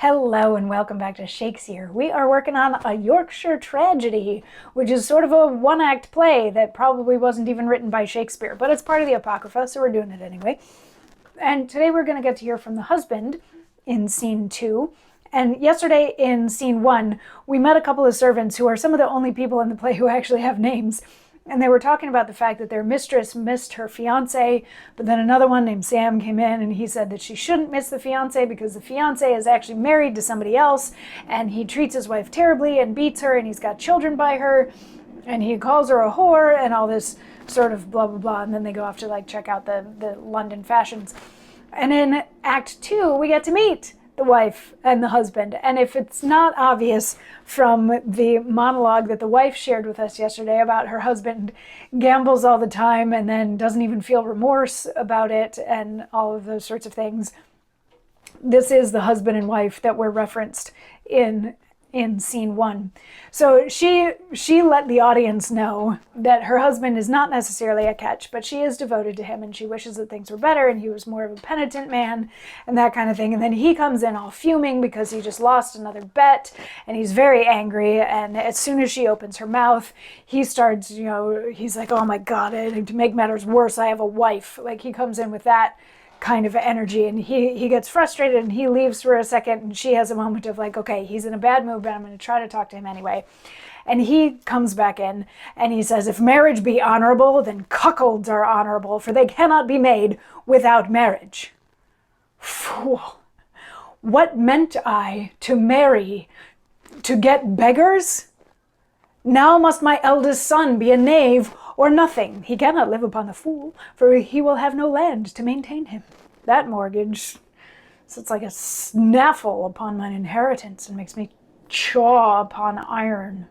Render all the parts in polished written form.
Hello and welcome back to Shakesyear. We are working on a Yorkshire tragedy, which is sort of a one-act play that probably wasn't even written by Shakespeare, but it's part of the Apocrypha, so we're doing it anyway. And today we're going to get to hear from the husband in scene 2. And yesterday in scene 1, we met a couple of servants who are some of the only people in the play who actually have names. And they were talking about the fact that their mistress missed her fiancé, but then another one named Sam came in and he said that she shouldn't miss the fiancé because the fiancé is actually married to somebody else and he treats his wife terribly and beats her and he's got children by her and he calls her a whore and all this sort of blah, blah, blah. And then they go off to check out the London fashions. And in Act 2, we get to meet the wife and the husband. And if it's not obvious from the monologue that the wife shared with us yesterday about her husband gambles all the time and then doesn't even feel remorse about it and all of those sorts of things, this is the husband and wife that were referenced in scene 1. So she let the audience know that her husband is not necessarily a catch, but she is devoted to him and she wishes that things were better and he was more of a penitent man and that kind of thing. And then he comes in all fuming because he just lost another bet and he's very angry. And as soon as she opens her mouth, he starts, he's like, oh my God, and to make matters worse, I have a wife. He comes in with that kind of energy and he gets frustrated and he leaves for a second and she has a moment of okay, he's in a bad mood, but I'm going to try to talk to him anyway. And he comes back in and he says, if marriage be honorable, then cuckolds are honorable, for they cannot be made without marriage. Fool. What meant I to marry to get beggars? Now must my eldest son be a knave or nothing. He cannot live upon the fool, for he will have no land to maintain him. That mortgage sits like a snaffle upon mine inheritance and makes me chaw upon iron.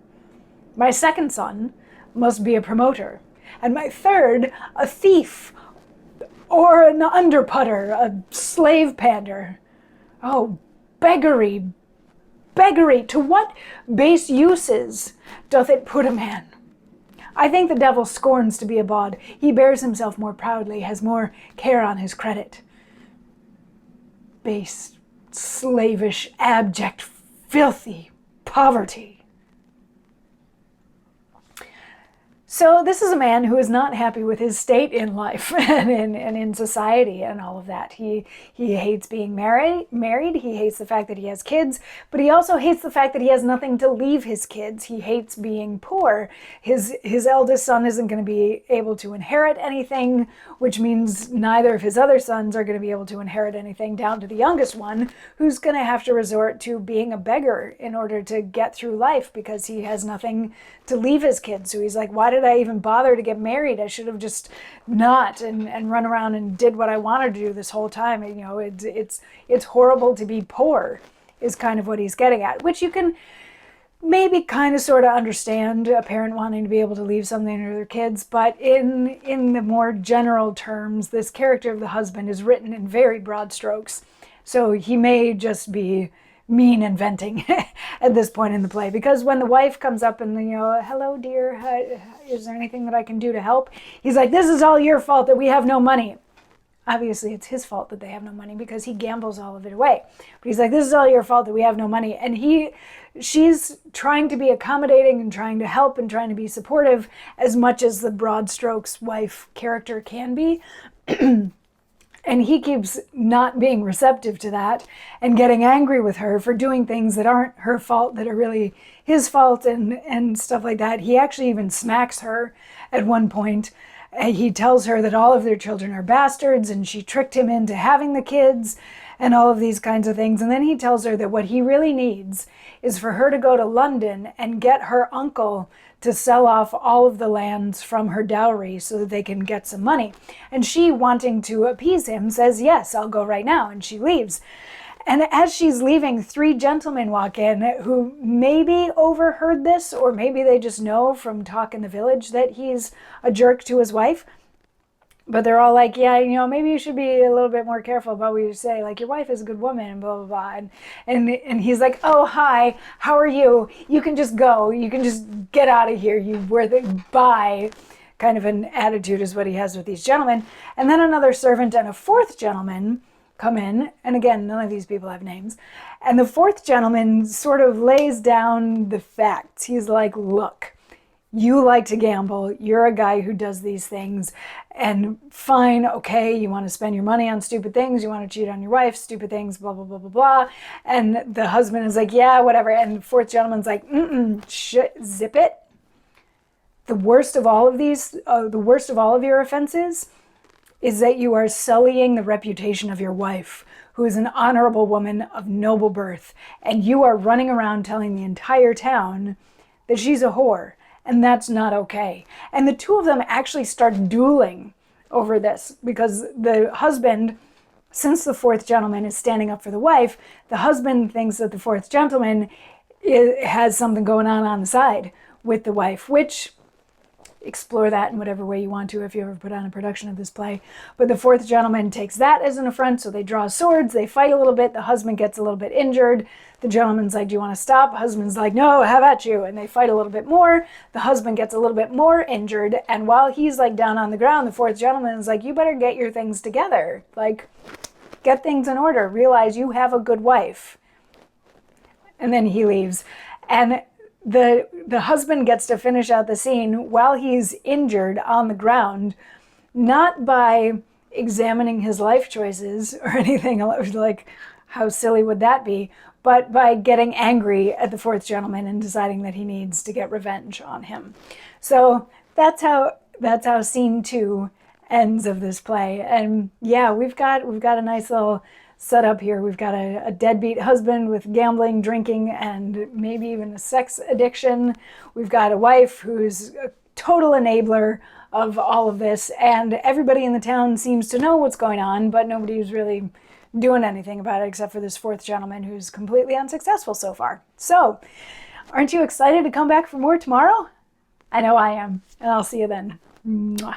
My second son must be a promoter, and my third a thief, or an underputter, a slave pander. Oh, beggary, beggary, to what base uses doth it put a man? I think the devil scorns to be a bawd. He bears himself more proudly, has more care on his credit. Base, slavish, abject, filthy poverty. So this is a man who is not happy with his state in life and in society and all of that. He hates being married. He hates the fact that he has kids, but he also hates the fact that he has nothing to leave his kids. He hates being poor. His eldest son isn't going to be able to inherit anything, which means neither of his other sons are going to be able to inherit anything, down to the youngest one, who's going to have to resort to being a beggar in order to get through life because he has nothing to leave his kids. So he's like, why did I even bother to get married? I should have just not and run around and did what I wanted to do this whole time. It's horrible to be poor is kind of what he's getting at, which you can maybe kind of sort of understand, a parent wanting to be able to leave something to their kids. But in the more general terms, this character of the husband is written in very broad strokes. So he may just be mean and venting at this point in the play, because when the wife comes up and hello dear, is there anything that I can do to help? He's like, this is all your fault that we have no money. Obviously it's his fault that they have no money because he gambles all of it away. But he's like, this is all your fault that we have no money. And she's trying to be accommodating and trying to help and trying to be supportive as much as the broad strokes wife character can be. And he keeps not being receptive to that and getting angry with her for doing things that aren't her fault, that are really his fault and stuff like that. He actually even smacks her at one point. He tells her that all of their children are bastards and she tricked him into having the kids and all of these kinds of things. And then he tells her that what he really needs is for her to go to London and get her uncle to sell off all of the lands from her dowry so that they can get some money. And she, wanting to appease him, says, yes, I'll go right now. And she leaves. And as she's leaving, 3 gentlemen walk in who maybe overheard this, or maybe they just know from talk in the village that he's a jerk to his wife. But they're all like, yeah, maybe you should be a little bit more careful about what you say. Your wife is a good woman and blah, blah, blah. And he's like, oh, hi, how are you? You can just go. You can just get out of here. You were the bye. Kind of an attitude is what he has with these gentlemen. And then another servant and a 4th gentleman come in, and again, none of these people have names, and the fourth gentleman sort of lays down the facts. He's like, look, you like to gamble, you're a guy who does these things, and fine, okay, you want to spend your money on stupid things, you want to cheat on your wife, stupid things, blah, blah, blah, blah, blah. And the husband is like, yeah, whatever. And the fourth gentleman's like, zip it. The worst of all of these, the worst of all of your offenses is that you are sullying the reputation of your wife, who is an honorable woman of noble birth, and you are running around telling the entire town that she's a whore, and that's not okay. And the two of them actually start dueling over this, because the husband, since the fourth gentleman is standing up for the wife, the husband thinks that the fourth gentleman has something going on the side with the wife, which, explore that in whatever way you want to if you ever put on a production of this play. But the fourth gentleman takes that as an affront, so they draw swords, they fight a little bit, the husband gets a little bit injured, the gentleman's like, do you want to stop? Husband's like, no, have at you. And they fight a little bit more, the husband gets a little bit more injured, and while he's like down on the ground, the fourth gentleman is like, you better get your things together. Like, get things in order, realize you have a good wife. And then he leaves. And the husband gets to finish out the scene while he's injured on the ground, not by examining his life choices or anything, like how silly would that be, but by getting angry at the fourth gentleman and deciding that he needs to get revenge on him. So that's how scene 2 ends of this play. And yeah, we've got a nice little set up here. We've got a deadbeat husband with gambling, drinking, and maybe even a sex addiction. We've got a wife who's a total enabler of all of this, and everybody in the town seems to know what's going on, but nobody's really doing anything about it except for this fourth gentleman who's completely unsuccessful so far. So, aren't you excited to come back for more tomorrow? I know I am, and I'll see you then. Mwah.